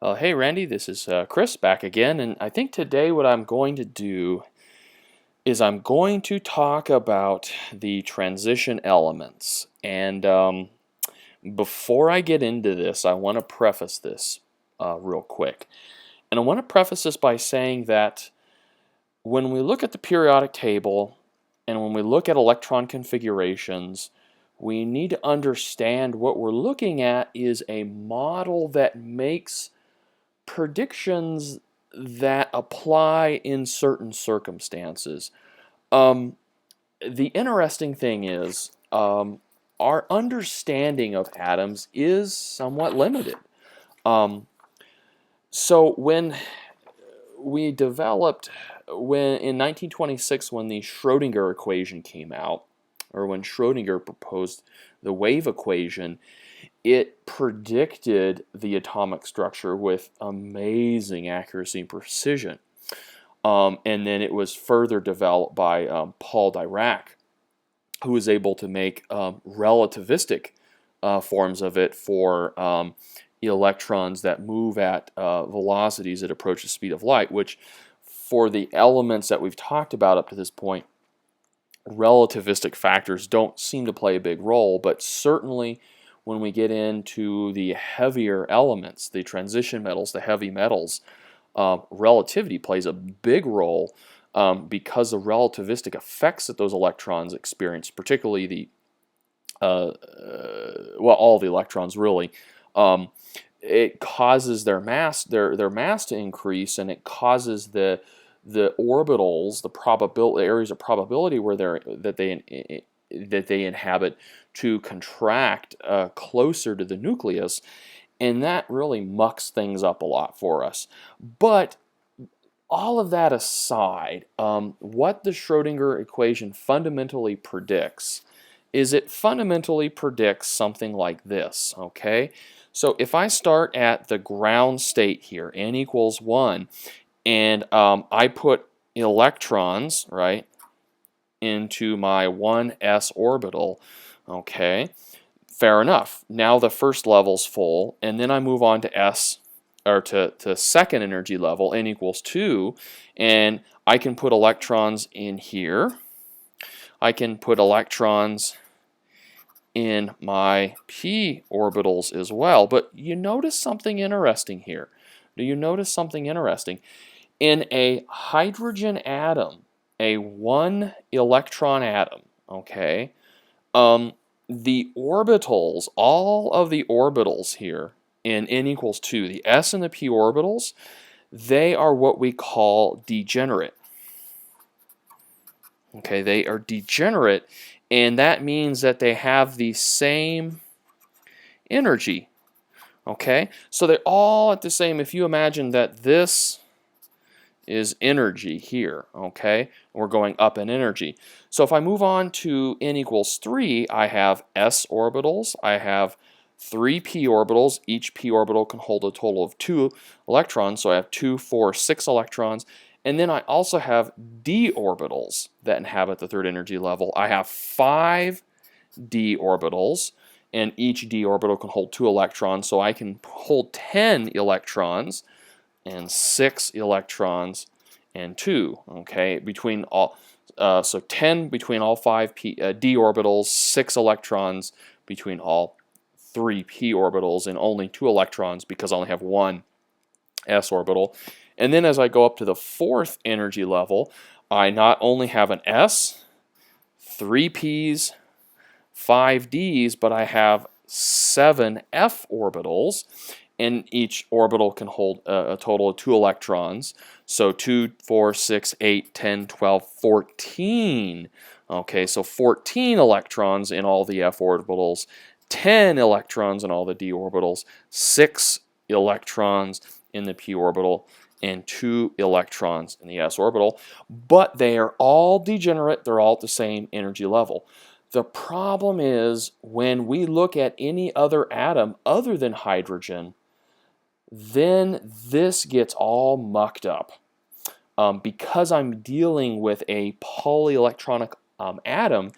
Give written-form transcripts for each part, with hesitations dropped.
Hey Randy, this is Chris back again, and I think today what I'm going to do is I'm going to talk about the transition elements. And before I get into this, I want to preface this real quick. And I want to preface this by saying that when we look at the periodic table and when we look at electron configurations, we need to understand what we're looking at is a model that makes predictions that apply in certain circumstances. Um, the interesting thing is our understanding of atoms is somewhat limited. Um, so when we developed, when in 1926, when the Schrodinger equation came out, or when Schrodinger proposed the wave equation, it predicted the atomic structure with amazing accuracy and precision. And then it was further developed by Paul Dirac, who was able to make relativistic forms of it for electrons that move at velocities that approach the speed of light, which for the elements that we've talked about up to this point, relativistic factors don't seem to play a big role, but certainly when we get into the heavier elements, the transition metals, the heavy metals, relativity plays a big role because the relativistic effects that those electrons experience, particularly the well, all the electrons really, it causes their mass to increase, and it causes the orbitals, the areas of probability where that they inhabit to contract closer to the nucleus, and that really mucks things up a lot for us. But all of that aside, what the Schrodinger equation fundamentally predicts is it fundamentally predicts something like this, okay? So if I start at the ground state here, n equals 1, and I put electrons, right, into my 1s orbital, okay, fair enough. Now the first level's full, and then I move on to s, or to second energy level, n equals 2, and I can put electrons in here. I can put electrons in my p orbitals as well. But you notice something interesting here. Do you notice something interesting? In a hydrogen atom, a 1 electron atom, okay, the orbitals, all of the orbitals here in n equals 2, the s and the p orbitals, they are what we call degenerate. Okay, they are degenerate, and that means that they have the same energy. Okay, so they're all at the same. If you imagine that this is energy here, okay, we're going up in energy. So if I move on to n equals 3, I have s orbitals, I have 3 p orbitals. Each p orbital can hold a total of 2 electrons, so I have 2, 4, 6 electrons. And then I also have d orbitals that inhabit the third energy level. I have 5 d orbitals, and each d orbital can hold 2 electrons, so I can hold 10 electrons and 6 electrons and 2. Okay, between all, so 10 between all 5 d orbitals, 6 electrons between all 3 p orbitals, and only 2 electrons because I only have 1 s orbital. And then as I go up to the fourth energy level, I not only have an s, 3 p's, 5 d's, but I have 7 f orbitals, and each orbital can hold a total of 2 electrons. So 2, 4, 6, 8, 10, 12, 14. Okay, so 14 electrons in all the f orbitals, 10 electrons in all the d orbitals, 6 electrons in the p orbital, and 2 electrons in the s orbital. But they are all degenerate, they're all at the same energy level. The problem is when we look at any other atom other than hydrogen, then this gets all mucked up. Because I'm dealing with a polyelectronic atom,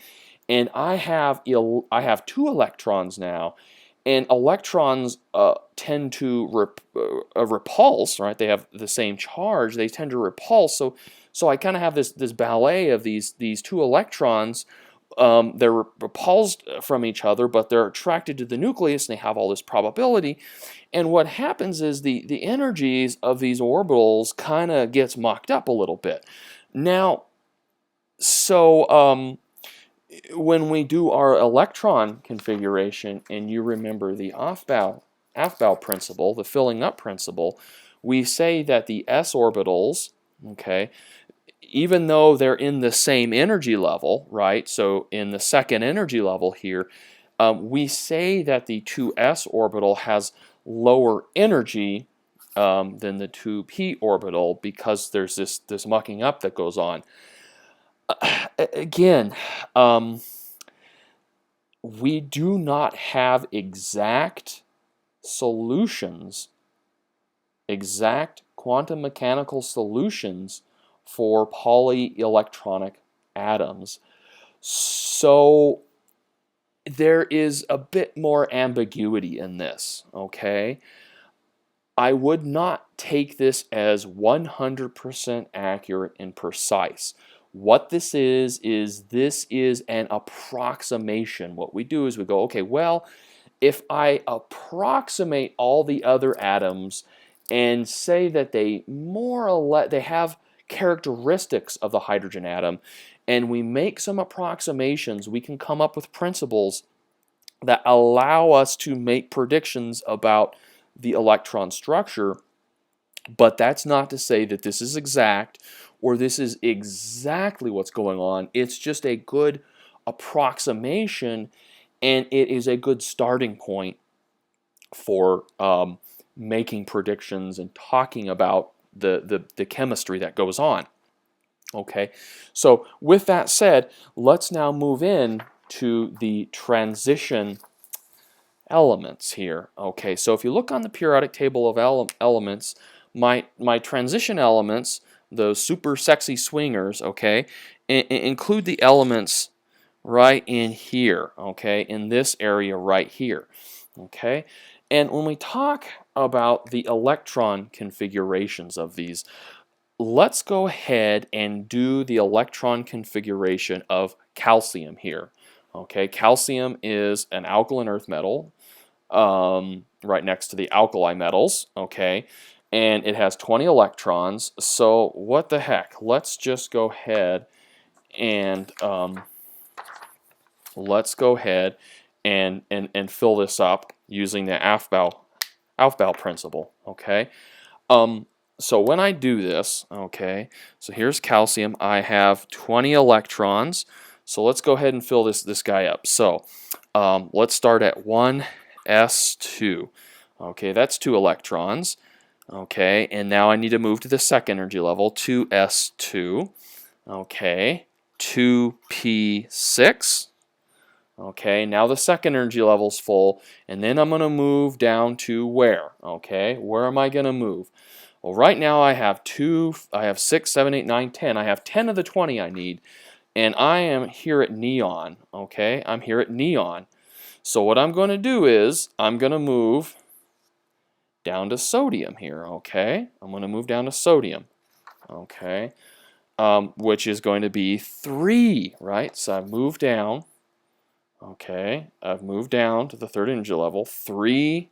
and I have 2 electrons now, And electrons tend to repulse, right? They have the same charge. They tend to repulse. So I kind of have this ballet of these two electrons. They're repulsed from each other, but they're attracted to the nucleus, and they have all this probability. And what happens is the energies of these orbitals kind of gets mucked up a little bit. Now, so when we do our electron configuration, and you remember the Aufbau principle, the filling up principle, we say that the s orbitals, okay, even though they're in the same energy level, right? So in the second energy level here, we say that the 2s orbital has lower energy than the 2p orbital because there's this mucking up that goes on. Again, we do not have exact solutions, exact quantum mechanical solutions for polyelectronic atoms. So there is a bit more ambiguity in this, okay? I would not take this as 100% accurate and precise. What this is an approximation. What we do is we go, okay, well, if I approximate all the other atoms and say that they more or less, they have characteristics of the hydrogen atom, and we make some approximations, we can come up with principles that allow us to make predictions about the electron structure. But that's not to say that this is exact or this is exactly what's going on. It's just a good approximation, and it is a good starting point for making predictions and talking about the chemistry that goes on. Okay, so with that said, let's now move in to the transition elements here. Okay, so if you look on the periodic table of elements, my transition elements, those super sexy swingers, okay, include the elements right in here, okay, in this area right here, okay. And when we talk about the electron configurations of these, let's go ahead and do the electron configuration of calcium here. Okay, calcium is an alkaline earth metal, right next to the alkali metals, okay, and it has 20 electrons. So what the heck? Let's just go ahead and fill this up using the Aufbau principle, okay. So when I do this, okay, so here's calcium. I have 20 electrons. So let's go ahead and fill this guy up. So let's start at 1s2. Okay, that's 2 electrons. Okay, and now I need to move to the second energy level, 2s2. Okay, 2p6. Okay, now the second energy level's full, and then I'm going to move down to where? Okay, where am I going to move? Well, right now I have 6, 7, 8, 9, 10. I have 10 of the 20 I need, and I am here at neon, okay? I'm here at neon. So what I'm going to do is I'm going to move down to sodium here, okay? I'm going to move down to sodium, okay? Which is going to be 3, right? So I've moved down, okay? I've moved down to the third energy level, 3.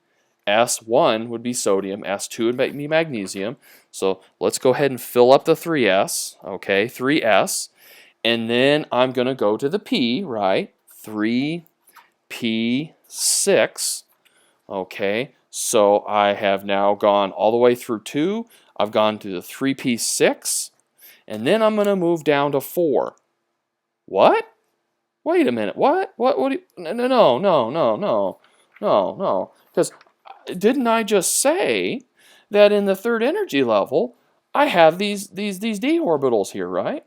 S1 would be sodium, S2 would be magnesium. So let's go ahead and fill up the 3S, okay, 3S. And then I'm going to go to the P, right, 3P6, okay. So I have now gone all the way through 2. I've gone to the 3P6, and then I'm going to move down to 4. What? Wait a minute, what? What do you, no. Because didn't I just say that in the third energy level, I have these d orbitals here, right?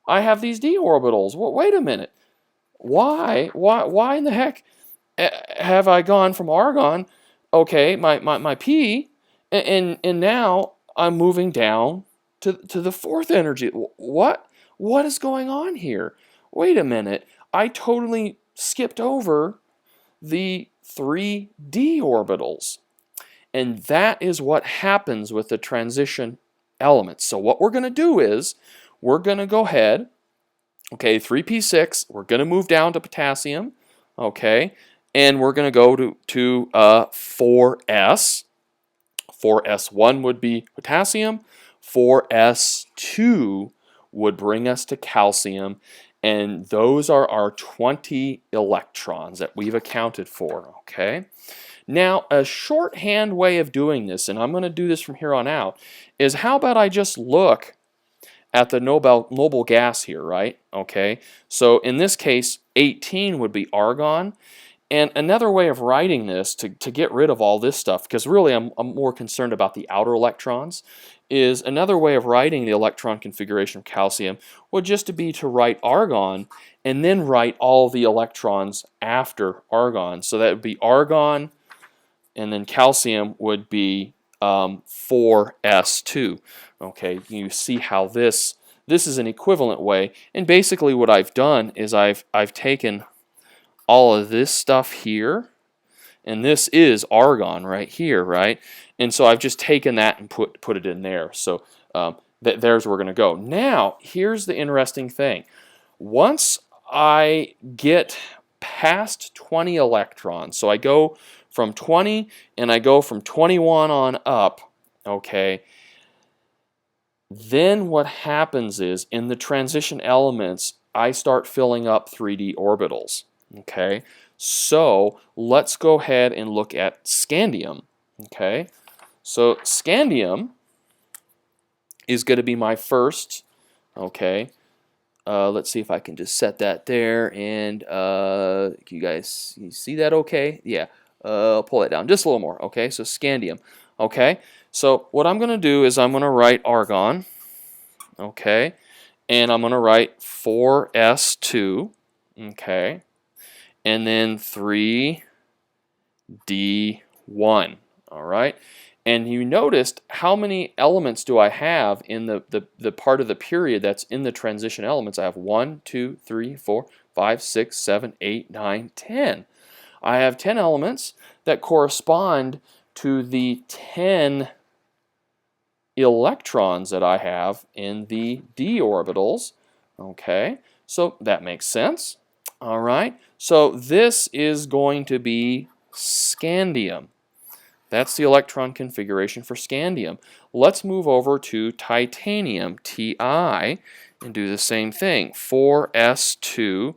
I have these d orbitals. Well, wait a minute. Why in the heck have I gone from argon, okay, my p, and now I'm moving down to the fourth energy? What is going on here? Wait a minute. I totally skipped over the 3d orbitals. And that is what happens with the transition elements. So what we're going to do is we're going to go ahead, okay, 3p6, we're going to move down to potassium, okay, and we're going to go to 4s. 4s1 would be potassium, 4s2 would bring us to calcium, and those are our 20 electrons that we've accounted for, okay? Now, a shorthand way of doing this, and I'm going to do this from here on out, is how about I just look at the noble gas here, right? Okay, so in this case, 18 would be argon. And another way of writing this to get rid of all this stuff, because really I'm more concerned about the outer electrons, is another way of writing the electron configuration of calcium would just to be to write argon and then write all the electrons after argon. So that would be argon, and then calcium would be 4s2. Okay, you see how this is an equivalent way, and basically what I've done is I've taken all of this stuff here, and this is argon right here, right? And so I've just taken that and put it in there. So there's where we're going to go. Now, here's the interesting thing. Once I get past 20 electrons, so I go from 20 and I go from 21 on up, okay, then what happens is in the transition elements, I start filling up 3d orbitals, okay? So let's go ahead and look at scandium, okay? So scandium is going to be my first, okay? Let's see if I can just set that there, and you see that okay? Yeah, I'll pull it down just a little more, okay? So scandium, okay? So what I'm going to do is I'm going to write argon, okay? And I'm going to write 4s2, okay? And then 3d1, all right? And you noticed how many elements do I have in the part of the period that's in the transition elements. I have 1, 2, 3, 4, 5, 6, 7, 8, 9, 10. I have 10 elements that correspond to the 10 electrons that I have in the d orbitals. Okay, so that makes sense. All right, so this is going to be scandium. That's the electron configuration for scandium. Let's move over to titanium, Ti, and do the same thing. 4s2,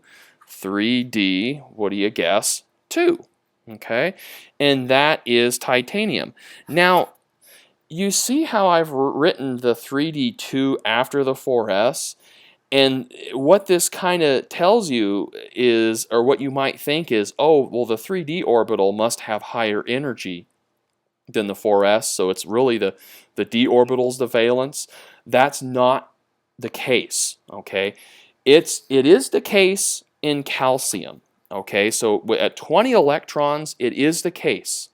3d, what do you guess? 2. Okay, and that is titanium. Now, you see how I've written the 3d2 after the 4s? And what this kind of tells you is, or what you might think is, oh, well, the 3d orbital must have higher energy than the 4s, so it's really the d orbital's the valence. That's not the case, okay? It is the case in calcium, okay? So at 20 electrons, it is the case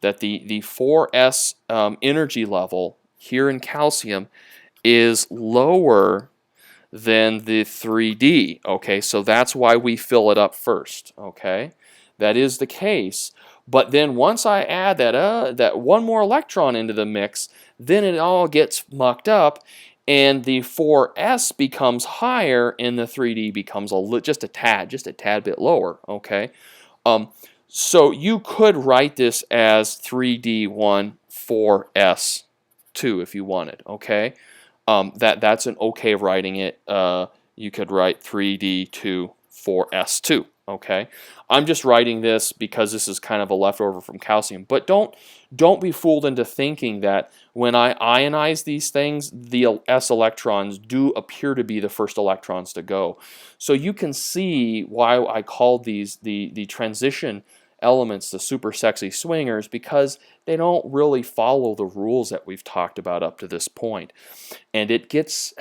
that the 4s energy level here in calcium is lower than the 3d, okay? So that's why we fill it up first, okay? That is the case. But then once I add that one more electron into the mix, then it all gets mucked up, and the 4s becomes higher, and the 3d becomes just a tad bit lower. Okay, so you could write this as 3d1 4s2 if you wanted. Okay, that's an okay writing it. You could write 3d2 4s2. Okay, I'm just writing this because this is kind of a leftover from calcium. But don't be fooled into thinking that when I ionize these things, the s electrons do appear to be the first electrons to go. So you can see why I called these the transition elements the super sexy swingers, because they don't really follow the rules that we've talked about up to this point. And it gets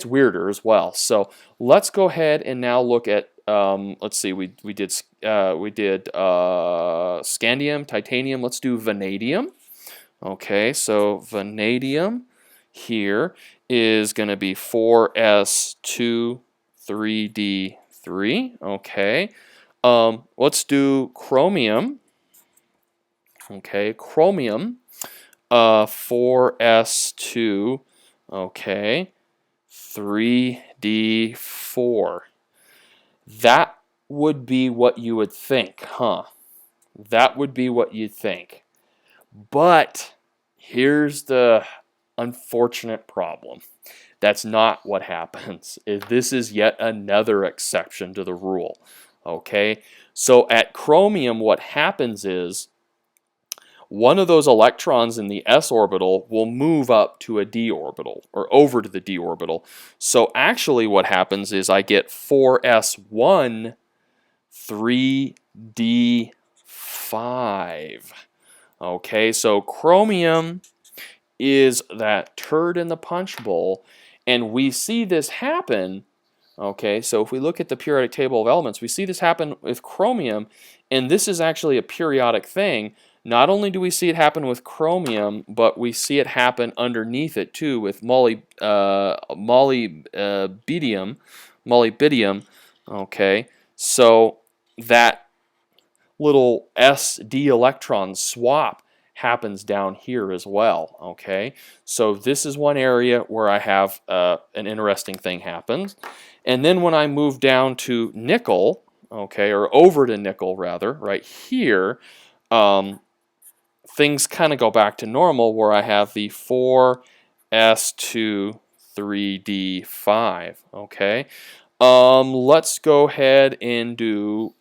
weirder as well. So let's go ahead and now look at let's see, we did scandium, titanium. Let's do vanadium. Okay, so vanadium here is going to be 4s2 3d3. Okay, let's do chromium. Okay, chromium, 4s2, okay, 3d4. That would be what you would think, huh? That would be what you'd think. But here's the unfortunate problem. That's not what happens. This is yet another exception to the rule. Okay, so at chromium, what happens is one of those electrons in the s orbital will move up to a d orbital, or over to the d orbital. So actually what happens is I get 4s1, 3d5. Okay, so chromium is that turd in the punch bowl, and we see this happen. Okay, so if we look at the periodic table of elements, we see this happen with chromium, and this is actually a periodic thing. Not only do we see it happen with chromium, but we see it happen underneath it too with molybdenum. Okay, so that little s-d electron swap happens down here as well. Okay, so this is one area where I have an interesting thing happens. And then when I move down to nickel, okay, or over to nickel rather, right here, things kind of go back to normal where I have the 4s2 3d5. Okay, let's go ahead and do.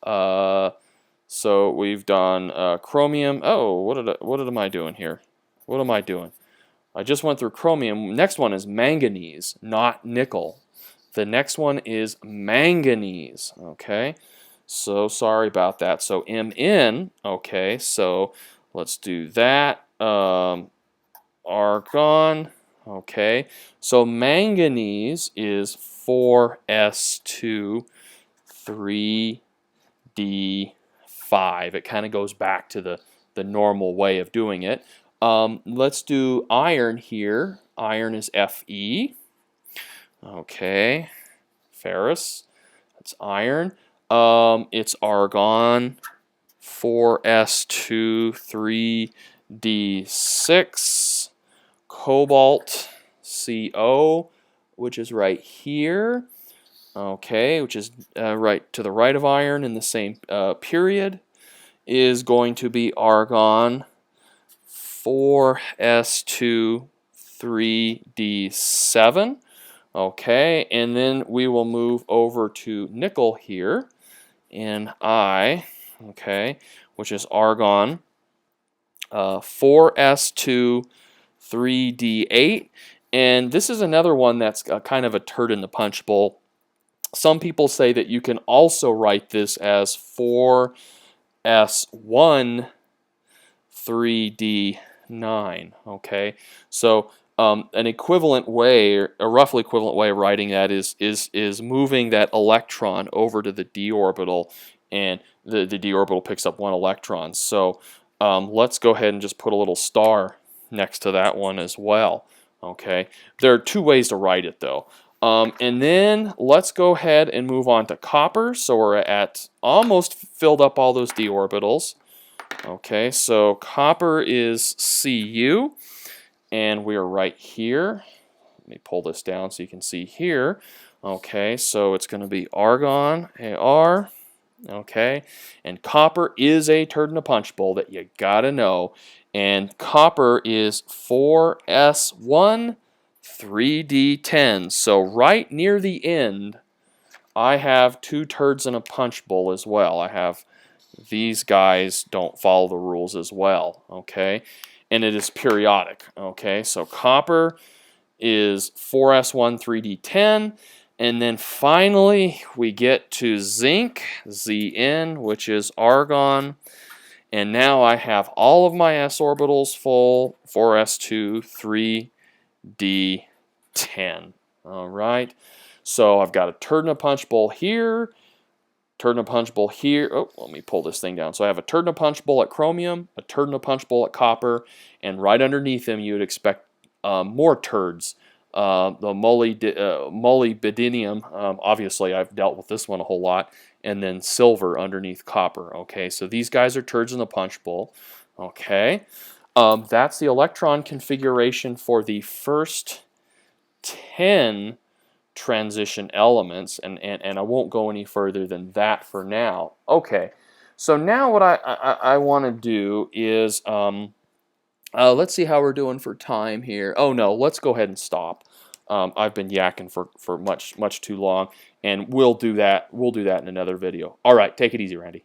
So we've done chromium. Oh, what am I doing here? What am I doing? I just went through chromium. Next one is manganese, not nickel. The next one is manganese. Okay, so sorry about that. So Mn. Okay, so let's do that. Argon. Okay, so manganese is 4s2 3d5. It kind of goes back to the normal way of doing it. Let's do iron here. Iron is Fe. Okay, ferrous. That's iron. It's argon. 4s2 3d6. Cobalt, Co, which is right here. Okay, which is right to the right of iron in the same period, is going to be argon. 4s2 3d7. Okay, and then we will move over to nickel here, Ni, okay, which is argon. 4s2 3d8, and this is another one that's kind of a turd in the punch bowl. Some people say that you can also write this as 4s1 3d9. Okay, so an equivalent way, or a roughly equivalent way of writing that is moving that electron over to the d orbital, and the d orbital picks up one electron. So let's go ahead and just put a little star next to that one as well. Okay, there are two ways to write it though. And then let's go ahead and move on to copper. So we're at almost filled up all those d orbitals. Okay, so copper is Cu, and we are right here. Let me pull this down so you can see here. Okay, so it's going to be argon, Ar. Okay, and copper is a turd in a punch bowl that you gotta know. And copper is 4s1 3d10. So right near the end, I have two turds in a punch bowl as well. I have these guys don't follow the rules as well. Okay, and it is periodic. Okay, so copper is 4s1 3d10. And then finally, we get to zinc, Zn, which is argon. And now I have all of my s orbitals full, 4s2, 3d10. All right. So I've got a turd in a punch bowl here, turd in a punch bowl here. Oh, let me pull this thing down. So I have a turd in a punch bowl at chromium, a turd in a punch bowl at copper, and right underneath them you would expect more turds. The molybdenum, obviously I've dealt with this one a whole lot, and then silver underneath copper. Okay, so these guys are turds in the punch bowl. Okay, that's the electron configuration for the first 10 transition elements, and I won't go any further than that for now. Okay, so now what I want to do is, let's see how we're doing for time here. Oh no, let's go ahead and stop. I've been yakking for much too long, and we'll do that in another video. All right, take it easy, Randy.